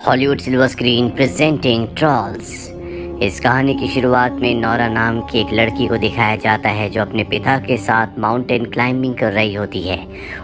Hollywood silver screen presenting Trolls. इस कहानी की शुरुआत में नोरा नाम की एक लड़की को दिखाया जाता है जो अपने पिता के साथ माउंटेन क्लाइंबिंग कर रही होती है।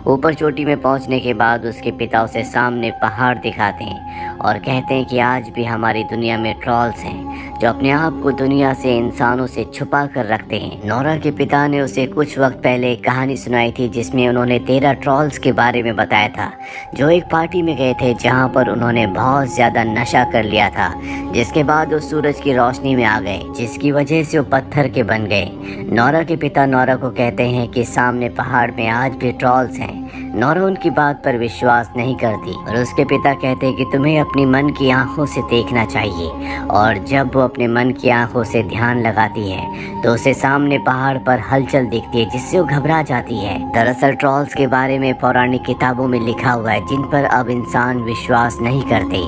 ऊपर चोटी में पहुंचने के बाद उसके पिता उसे सामने पहाड़ दिखाते हैं और कहते हैं कि आज भी हमारी दुनिया में ट्रॉल्स हैं जो अपने आप को दुनिया से इंसानों से छुपा कर रखते हैं। नोरा के पिता ने उसे कुछ वक्त पहले एक कहानी सुनाई थी जिसमें उन्होंने 13 ट्रॉल्स के बारे में बताया था जो एक पार्टी में गए थे जहां पर उन्होंने बहुत ज़्यादा नशा कर लिया था, जिसके बाद वो सूरज की रोशनी में आ गए जिसकी वजह से वो पत्थर के बन गए। नोरा के पिता नोरा को कहते हैं कि सामने पहाड़ में आज भी ट्रॉल्स हैं। नोरा उनकी बात पर विश्वास नहीं करती और उसके पिता कहते हैं कि तुम्हें अपनी मन की आंखों से देखना चाहिए। और जब वो अपने मन की आंखों से ध्यान लगाती है तो उसे सामने पहाड़ पर हलचल दिखती है जिससे वो घबरा जाती है। दरअसल ट्रॉल्स के बारे में पौराणिक किताबों में लिखा हुआ है जिन पर अब इंसान विश्वास नहीं करते।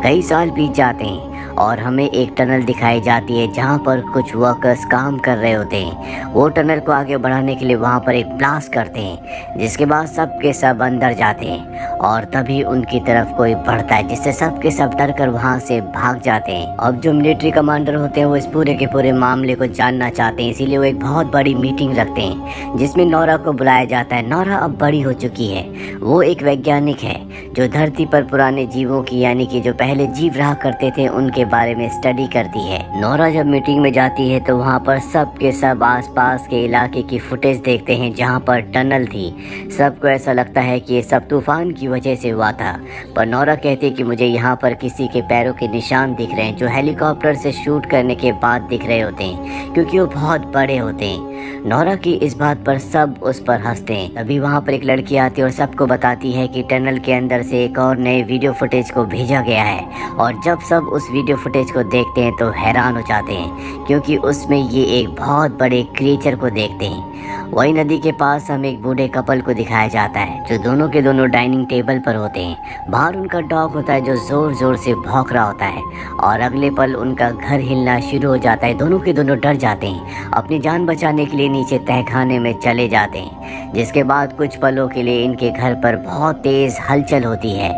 कई साल बीत जाते हैं और हमें एक टनल दिखाई जाती है जहां पर कुछ वर्कर्स काम कर रहे होते हैं। वो टनल को आगे बढ़ाने के लिए वहां पर एक ब्लास्ट करते हैं जिसके बाद सब के सब अंदर जाते हैं और तभी उनकी तरफ कोई बढ़ता है जिससे सब के सब डर कर वहां से भाग जाते हैं। अब जो मिलिट्री कमांडर होते हैं वो इस पूरे के पूरे मामले को जानना चाहते हैं, इसीलिए वो एक बहुत बड़ी मीटिंग रखते हैं जिसमें नोरा को बुलाया जाता है। नोरा अब बड़ी हो चुकी है, वो एक वैज्ञानिक है जो धरती पर पुराने जीवों की यानी कि जो पहले जीव रहा करते थे उनके बारे में स्टडी करती है। नोरा जब मीटिंग में जाती है तो वहाँ पर सब के सब आसपास के इलाके की फुटेज देखते हैं जहाँ पर टनल थी। सबको ऐसा लगता है कि ये सब तूफान की वजह से हुआ था, पर नोरा कहती है कि मुझे यहाँ पर किसी के पैरों के निशान दिख रहे हैं जो हेलीकॉप्टर से शूट करने के बाद दिख रहे होते हैं क्योंकि वो बहुत बड़े होते हैं। नोरा की इस बात पर सब उस पर हंसते हैं। तभी वहाँ पर एक लड़की आती है और सबको बताती है कि टनल के अंदर से एक और नए वीडियो फुटेज को भेजा गया है। और जब सब उस वीडियो फुटेज को देखते हैं तो हैरान हो जाते हैं क्योंकि उसमें ये एक बहुत बड़े क्रिएचर को देखते हैं। वही नदी के पास हमें एक बूढ़े कपल को दिखाया जाता है जो दोनों के दोनों डाइनिंग टेबल पर होते हैं। बाहर उनका डॉग होता है जो जोर जोर से भौंक रहा होता है और अगले पल उनका घर हिलना शुरू हो जाता है। दोनों के दोनों डर जाते हैं, अपनी जान बचाने के लिए नीचे तहखाने में चले जाते हैं। जिसके बाद कुछ पलों के लिए इनके घर पर बहुत तेज हलचल होती है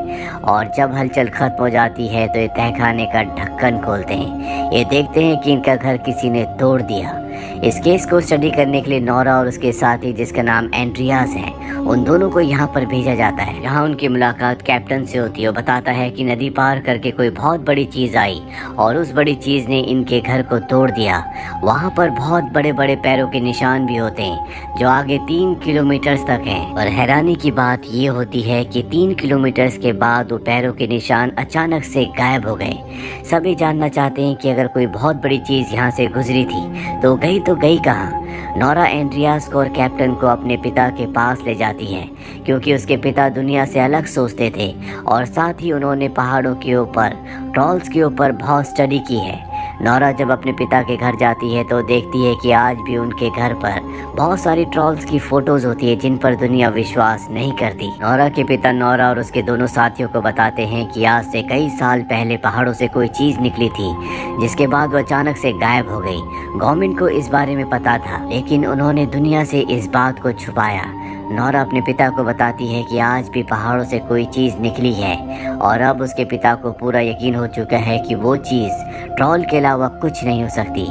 और जब हलचल खत्म हो जाती है तो ये तहखाने का ढक्कन खोलते हैं। ये देखते हैं कि इनका घर किसी ने तोड़ दिया। इस केस को स्टडी करने के लिए नोरा और उसके साथी जिसका नाम एंड्रियास है उन दोनों को यहाँ पर भेजा जाता है। यहाँ उनकी मुलाकात कैप्टन से होती है। वो बताता है कि नदी पार करके कोई बहुत बड़ी चीज़ आई और उस बड़ी चीज़ ने इनके घर को तोड़ दिया। वहाँ पर बहुत बड़े बड़े पैरों के निशान भी होते हैं जो आगे 3 किलोमीटर तक हैं। और हैरानी की बात ये होती है कि 3 किलोमीटर के बाद वो पैरों के निशान अचानक से गायब हो गए। सभी जानना चाहते हैं कि अगर कोई बहुत बड़ी चीज़ यहाँ से गुजरी थी तो गई कहाँ। नोरा एंड्रियास को और कैप्टन को अपने पिता के पास ले जाती है क्योंकि उसके पिता दुनिया से अलग सोचते थे और साथ ही उन्होंने पहाड़ों के ऊपर ट्रॉल्स के ऊपर बहुत स्टडी की है। नोरा जब अपने पिता के घर जाती है तो देखती है कि आज भी उनके घर पर बहुत सारी ट्रॉल्स की फोटोज होती है जिन पर दुनिया विश्वास नहीं करती। नोरा के पिता नोरा और उसके दोनों साथियों को बताते हैं कि आज से कई साल पहले पहाड़ों से कोई चीज़ निकली थी जिसके बाद वो अचानक से गायब हो गई। गवर्नमेंट को इस बारे में पता था लेकिन उन्होंने दुनिया से इस बात को छुपाया। नोरा अपने पिता को बताती है कि आज भी पहाड़ों से कोई चीज़ निकली है और अब उसके पिता को पूरा यकीन हो चुका है कि वो चीज़ ट्रॉल के अलावा कुछ नहीं हो सकती।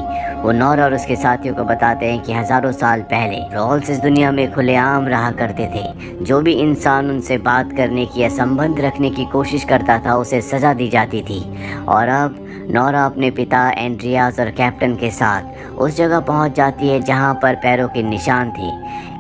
वो नोरा और उसके साथियों को बताते हैं कि हज़ारों साल पहले ट्रॉल्स इस दुनिया में खुलेआम रहा करते थे। जो भी इंसान उनसे बात करने की या संबंध रखने की कोशिश करता था उसे सज़ा दी जाती थी। और अब नोरा अपने पिता एंड्रियास और कैप्टन के साथ उस जगह पहुंच जाती है जहां पर पैरों के निशान थे।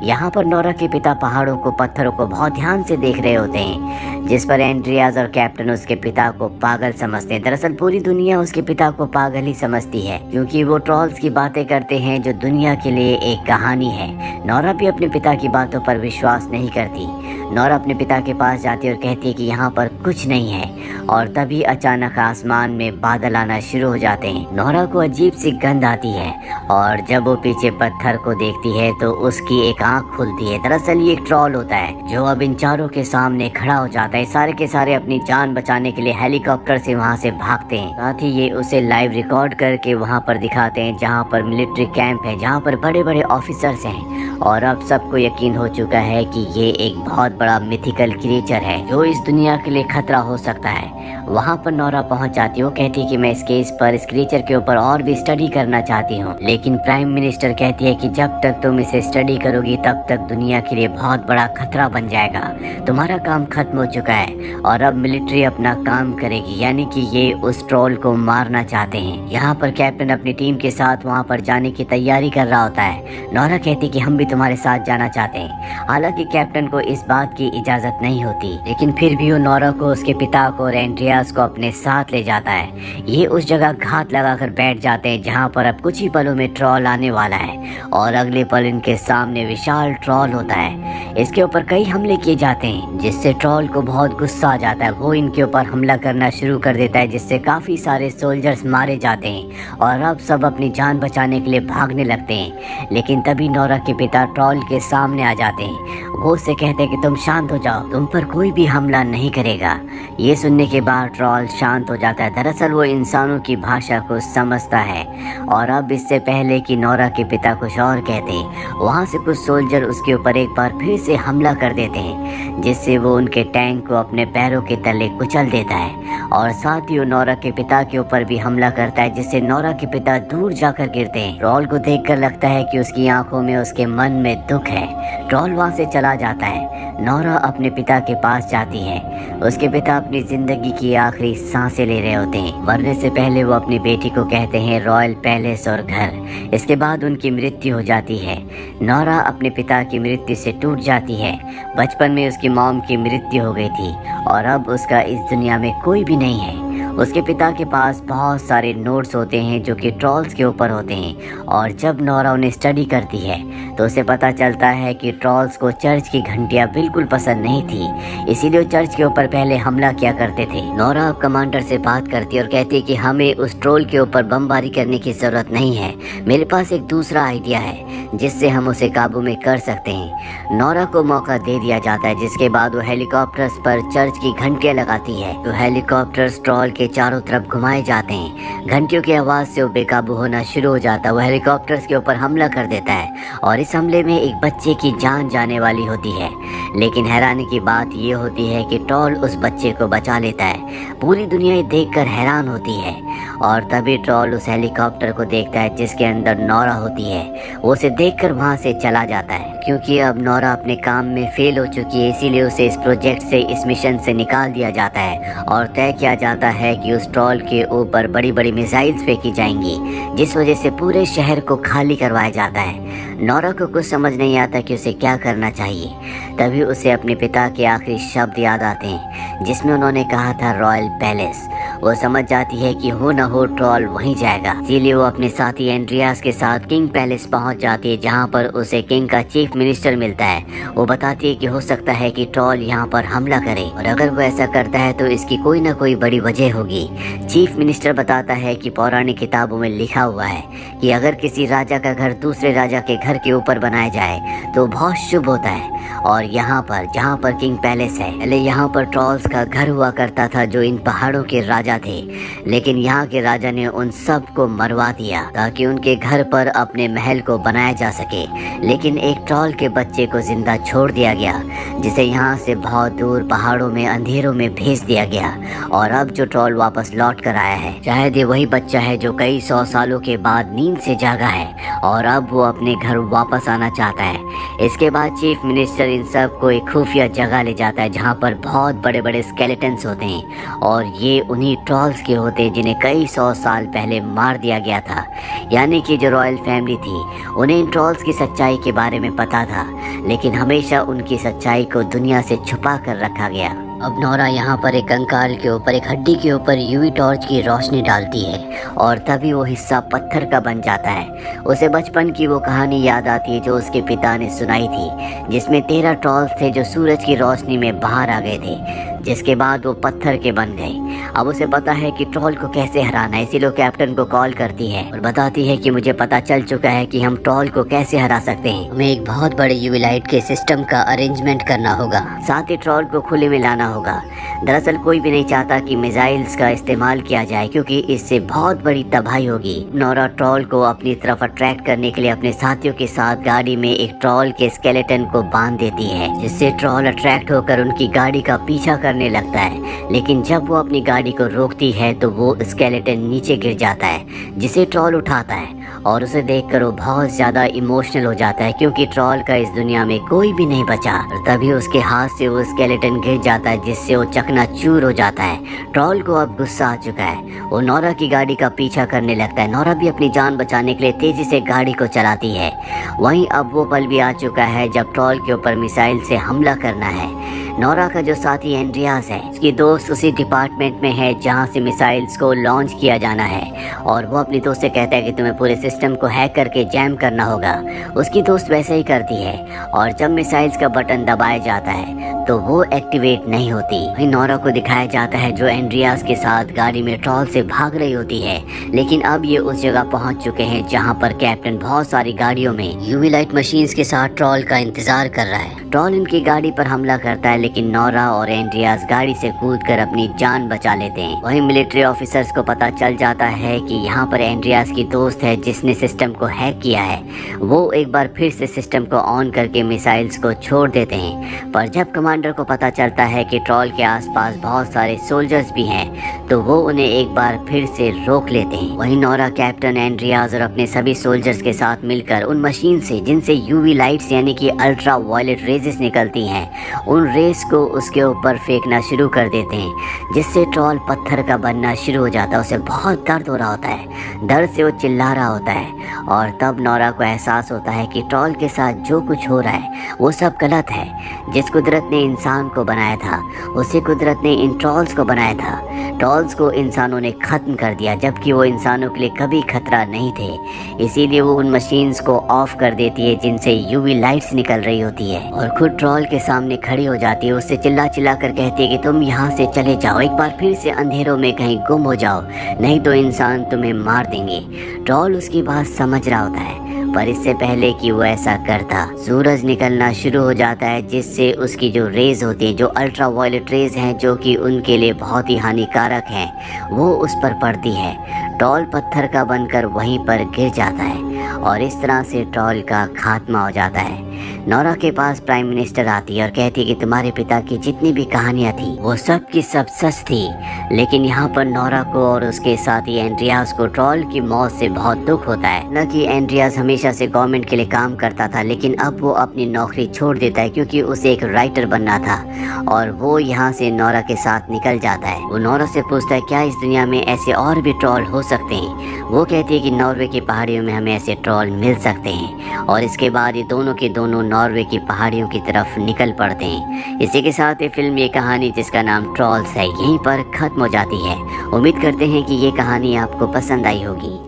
यहाँ पर नोरा के पिता पहाड़ों को पत्थरों को बहुत ध्यान से देख रहे होते हैं जिस पर एंड्रियास और कैप्टन उसके पिता को पागल समझते हैं। दरअसल पूरी दुनिया उसके पिता को पागल ही समझती है क्योंकि वो ट्रॉल्स की बातें करते हैं जो दुनिया के लिए एक कहानी है। नोरा भी अपने पिता की बातों पर विश्वास नहीं करती। नोरा अपने पिता के पास जाती है और कहती है कि यहाँ पर कुछ नहीं है और तभी अचानक आसमान में बादल आना शुरू हो जाते हैं। नोरा को अजीब सी गंध आती है और जब वो पीछे पत्थर को देखती है तो उसकी एक आंख खुलती है। दरअसल ये एक ट्रॉल होता है जो अब इन चारों के सामने खड़ा हो जाता है। सारे के सारे अपनी जान बचाने के लिए हेलीकॉप्टर से वहाँ से भागते हैं। साथ ही ये उसे लाइव रिकॉर्ड करके वहाँ पर दिखाते हैं जहाँ पर मिलिट्री कैंप है, जहाँ पर बड़े बड़े ऑफिसर्स हैं। और अब सबको यकीन हो चुका है कि ये एक बहुत बड़ा मिथिकल क्रिएचर है जो इस दुनिया के लिए खतरा हो सकता है। वहाँ पर नोरा पहुँच जाती है। वो कहती है कि मैं इस केस पर, इस क्रिएचर के ऊपर और भी स्टडी करना चाहती हूँ, लेकिन प्राइम मिनिस्टर कहती है कि जब तक तुम इसे स्टडी करोगी तब तक दुनिया के लिए बहुत बड़ा खतरा बन जाएगा। तुम्हारा काम खत्म हो चुका है और अब मिलिट्री अपना काम करेगी, यानी कि ये उस ट्रोल को मारना चाहते हैं। यहाँ पर कैप्टन अपनी टीम के साथ वहाँ पर जाने की तैयारी कर रहा होता है। नोरा कहती कि हम भी तुम्हारे साथ जाना चाहते हैं। हालांकि कैप्टन को इस बात की इजाजत नहीं होती, लेकिन फिर भी वो नोरा को, उसके पिता को और एंड्रियास को अपने साथ ले जाता है। ये उस जगह घात लगाकर बैठ जाते हैं जहाँ पर अब कुछ ही पलों में ट्रोल आने वाला है और अगले पल इनके सामने विशाल ट्रोल होता है। इसके ऊपर कई हमले किए जाते हैं जिससे ट्रोल को बहुत गुस्सा आ जाता है। वो इनके ऊपर हमला करना शुरू कर देता है जिससे काफी सारे सोल्जर्स मारे जाते हैं और अब सब अपनी जान बचाने के लिए भागने लगते हैं। लेकिन तभी नोरा के पिता ट्रोल के सामने आ जाते हैं। वो उससे कहते हैं कि तुम शांत हो जाओ, तुम पर कोई भी हमला नहीं करेगा। ये सुनने के बाद ट्रोल शांत हो जाता है। दरअसल वो इंसानों की भाषा को समझता है। और अब इससे पहले कि नोरा के पिता कुछ और कहते, वहाँ से कुछ सोल्जर उसके ऊपर एक बार फिर से हमला कर देते हैं जिससे वो उनके टैंक को अपने पैरों के तले कुचल देता है और साथ ही वो नोरा के पिता के ऊपर भी हमला करता है जिससे नोरा के पिता दूर जाकर गिरते हैं। ट्रोल को देखकर लगता है कि उसकी आंखों में, उसके मन में दुख है। ट्रोल वहाँ से चला जाता है। नोरा अपने पिता के पास जाती है। उसके पिता अपनी जिंदगी की आखिरी सांसें ले रहे होते हैं। मरने से पहले वो अपनी बेटी को कहते हैं रॉयल पैलेस और घर। इसके बाद उनकी मृत्यु हो जाती है। नोरा अपने पिता की मृत्यु से टूट जाती है। बचपन में उसकी मॉम की मृत्यु हो गई थी और अब उसका इस दुनिया में कोई भी नहीं है। उसके पिता के पास बहुत सारे नोट्स होते हैं जो कि ट्रोल्स के ऊपर होते हैं और जब नोरा उन्हें स्टडी करती है तो उसे पता चलता है कि ट्रोल्स को चर्च की घंटियां बिल्कुल पसंद नहीं थी, इसीलिए वो चर्च के ऊपर पहले हमला किया करते थे। नोरा अब कमांडर से बात करती है और कहती है कि हमें उस ट्रोल के ऊपर बमबारी करने की जरूरत नहीं है। मेरे पास एक दूसरा आइडिया है जिससे हम उसे काबू में कर सकते हैं। नोरा को मौका दे दिया जाता है जिसके बाद वो हेलीकॉप्टर्स पर चर्च की घंटियां लगाती है। तो हेलीकॉप्टर्स ट्रोल के चारों तरफ घुमाए जाते हैं। घंटियों की आवाज से वो बेकाबू होना शुरू हो जाता है। वो हेलीकॉप्टर्स के ऊपर हमला कर देता है और इस हमले में एक बच्चे की जान जाने वाली होती है। लेकिन हैरानी की बात ये होती है कि ट्रोल उस बच्चे को बचा लेता है। पूरी दुनिया ये देखकर हैरान होती है और तभी ट्रोल उस हेलीकॉप्टर को देखता है जिसके अंदर नोरा होती है। वो उसे देखकर वहां से चला जाता है। क्योंकि अब नोरा अपने काम में फेल हो चुकी है, इसीलिए उसे इस प्रोजेक्ट से, इस मिशन से निकाल दिया जाता है और तय किया जाता है कि उस ट्रोल के ऊपर बड़ी बड़ी मिसाइल्स फेंकी जाएंगी जिस वजह से पूरे शहर को खाली करवाया जाता है। नोरा को कुछ समझ नहीं आता कि उसे क्या करना चाहिए। तभी उसे अपने पिता के आखिरी शब्द याद आते हैं जिसमें उन्होंने कहा था रॉयल पैलेस। वो समझ जाती है कि हो न हो ट्रोल वहीं जाएगा, इसीलिए वो अपने साथी एंड्रियास के साथ किंग पैलेस पहुंच जाती है जहां पर उसे किंग का चीफ मिनिस्टर मिलता है। वो बताती है कि हो सकता है कि ट्रोल यहां पर हमला करे और अगर वो ऐसा करता है तो इसकी कोई ना कोई बड़ी वजह होगी। चीफ मिनिस्टर बताता है कि पौराणिक किताबों में लिखा हुआ है कि अगर किसी राजा का घर दूसरे राजा के घर के ऊपर बनाया जाए तो बहुत शुभ होता है। और यहाँ पर, जहाँ पर किंग पैलेस है, पहले यहाँ पर ट्रोल्स का घर हुआ करता था जो इन पहाड़ों के राजा थे, लेकिन यहाँ के राजा ने उन सब को मरवा दिया ताकि उनके घर पर अपने महल को बनाया जा सके। लेकिन एक ट्रोल के बच्चे को जिंदा छोड़ दिया गया जिसे यहाँ से बहुत दूर पहाड़ों में अंधेरों में भेज दिया गया और अब जो ट्रोल वापस लौट कर आया है शायद ये वही बच्चा है जो कई 100 सालों के बाद नींद से जागा है और अब वो अपने घर वापस आना चाहता है। इसके बाद चीफ मिनिस्टर इन सब को एक खुफिया जगह ले जाता है जहाँ पर बहुत बड़े बड़े स्केलेटन्स होते हैं और ये उन्हीं ट्रोल्स के होते हैं जिन्हें कई 100 साल पहले मार दिया गया था। यानी कि जो रॉयल फैमिली थी उन्हें इन ट्रोल्स की सच्चाई के बारे में पता था, लेकिन हमेशा उनकी सच्चाई को दुनिया से छुपा कर रखा गया। अब नोरा यहाँ पर एक कंकाल के ऊपर, एक हड्डी के ऊपर यूवी टॉर्च की रोशनी डालती है और तभी वो हिस्सा पत्थर का बन जाता है। उसे बचपन की वो कहानी याद आती है जो उसके पिता ने सुनाई थी जिसमें 13 ट्रोल्स थे जो सूरज की रोशनी में बाहर आ गए थे। जिसके बाद वो पत्थर के बन गए। अब उसे पता है कि ट्रॉल को कैसे हराना है, इसीलिए कैप्टन को कॉल करती है और बताती है कि मुझे पता चल चुका है कि हम ट्रॉल को कैसे हरा सकते हैं। हमें एक बहुत बड़े यूवी लाइट के सिस्टम का अरेंजमेंट करना होगा, साथ ही ट्रॉल को खुले में लाना होगा। दरअसल कोई भी नहीं चाहता कि मिसाइल्स का इस्तेमाल किया जाए, क्योंकि इससे बहुत बड़ी तबाही होगी। नोरा ट्रॉल को अपनी तरफ अट्रैक्ट करने के लिए अपने साथियों के साथ गाड़ी में एक ट्रॉल के स्केलेटन को बांध देती है, जिससे ट्रॉल अट्रैक्ट होकर उनकी गाड़ी का पीछा करने लगता है। लेकिन जब वो अपनी गाड़ी को रोकती है तो वो स्केलेटन नीचे गिर जाता है, जिसे ट्रॉल उठाता है और उसे देखकर वो बहुत ज्यादा इमोशनल हो जाता है, क्योंकि ट्रॉल का इस दुनिया में कोई भी नहीं बचा। तभी उसके हाथ से वो स्केलेटन गिर जाता है, जिससे वो चकनाचूर हो जाता है। ट्रॉल को अब गुस्सा आ चुका है, वो नोरा की गाड़ी का पीछा करने लगता है। नोरा भी अपनी जान बचाने के लिए तेजी से गाड़ी को चलाती है। वहीं अब वो पल भी आ चुका है जब ट्रॉल के ऊपर मिसाइल से हमला करना है। नोरा का जो साथी एंड्रियास है, उसकी दोस्त उसी डिपार्टमेंट में है जहां से मिसाइल्स को लॉन्च किया जाना है, और वो अपनी दोस्त से कहता है कि तुम्हें पूरे सिस्टम को हैक करके जैम करना होगा। उसकी दोस्त वैसे ही करती है, और जब मिसाइल्स का बटन दबाया जाता है तो वो एक्टिवेट नहीं होती। वहीं नोरा को दिखाया जाता है जो एंड्रियास के साथ गाड़ी में ट्रॉल से भाग रही होती है, लेकिन अब ये उस जगह पहुंच चुके हैं जहां पर कैप्टन बहुत सारी गाड़ियों में यूवी लाइट मशीन्स के साथ ट्रॉल का इंतजार कर रहा है। ट्रॉल इनकी गाड़ी पर हमला करता है, लेकिन नोरा और एंड्रियास गाड़ी से कूदकर अपनी जान बचा लेते हैं। वहीं मिलिट्री ऑफिसर्स को पता चल जाता है कि यहाँ पर एंड्रियास की दोस्त है जिसने सिस्टम को हैक किया है। वो एक बार फिर से सिस्टम को ऑन करके मिसाइल्स को छोड़ देते हैं, पर जब कमांडर को पता चलता है कि ट्रॉल के आसपास बहुत सारे सोल्जर्स भी हैं, तो वो उन्हें एक बार फिर से रोक लेते हैं। वहीं नोरा कैप्टन एंड्रियास और अपने सभी सोल्जर्स के साथ मिलकर उन मशीन से जिनसे यूवी लाइट्स यानी कि अल्ट्रा वायलेट रेजेस निकलती हैं, उन रेस को उसके ऊपर फेंकना शुरू कर देते हैं, जिससे ट्रॉल पत्थर का बनना शुरू हो जाता है। उसे बहुत दर्द हो रहा होता है, दर्द से वो चिल्ला रहा होता है, और तब नोरा को एहसास होता है कि ट्रॉल के साथ जो कुछ हो रहा है वो सब गलत है। जिस कुदरत ने इंसान को बनाया था, उसी कुदरत ने इन ट्रॉल्स को बनाया था। ट्रॉल्स को इंसानों ने खत्म कर दिया, जबकि वो इंसानों के लिए कभी खतरा नहीं थे। इसीलिए वो उन मशीन्स को ऑफ कर देती है जिनसे यूवी लाइट्स निकल रही होती है, और खुद ट्रॉल के सामने खड़ी हो जाती है। उससे चिल्ला चिल्ला कर कहती है कि तुम यहाँ से चले जाओ, एक बार फिर से अंधेरों में कहीं गुम हो जाओ, नहीं तो इंसान तुम्हें मार देंगे। ट्रॉल उसकी बात समझ रहा होता है, पर इससे पहले कि वो ऐसा करता, सूरज निकलना शुरू हो जाता है, जिससे उसकी जो रेज होती है, जो अल्ट्रा वायलेट रेज हैं, जो कि उनके लिए बहुत ही हानिकारक हैं, वो उस पर पड़ती है। ट्रॉल पत्थर का बनकर वहीं पर गिर जाता है, और इस तरह से ट्रॉल का खात्मा हो जाता है। नोरा के पास प्राइम मिनिस्टर आती है और कहती है कि तुम्हारे पिता की जितनी भी कहानियाँ थी वो सब की सब सच थी, लेकिन यहाँ पर नोरा को और उसके साथी एंड्रियास को ट्रॉल की मौत से बहुत दुख होता है। न कि एंड्रियास हमेशा से गवर्नमेंट के लिए काम करता था, लेकिन अब वो अपनी नौकरी छोड़ देता है क्योंकि उसे एक राइटर बनना था, और वो यहाँ से नोरा के साथ निकल जाता है। वो नोरा से पूछता है क्या इस दुनिया में ऐसे और भी ट्रॉल हो सकते हैं। वो कहती है कि नॉर्वे की पहाड़ियों में हमें ऐसे ट्रॉल मिल सकते हैं, और इसके बाद ये दोनों के दोनों नॉर्वे की पहाड़ियों की तरफ निकल पड़ते हैं। इसी के साथ ये फिल्म, ये कहानी जिसका नाम ट्रॉल्स है, यहीं पर खत्म हो जाती है। उम्मीद करते हैं कि ये कहानी आपको पसंद आई होगी।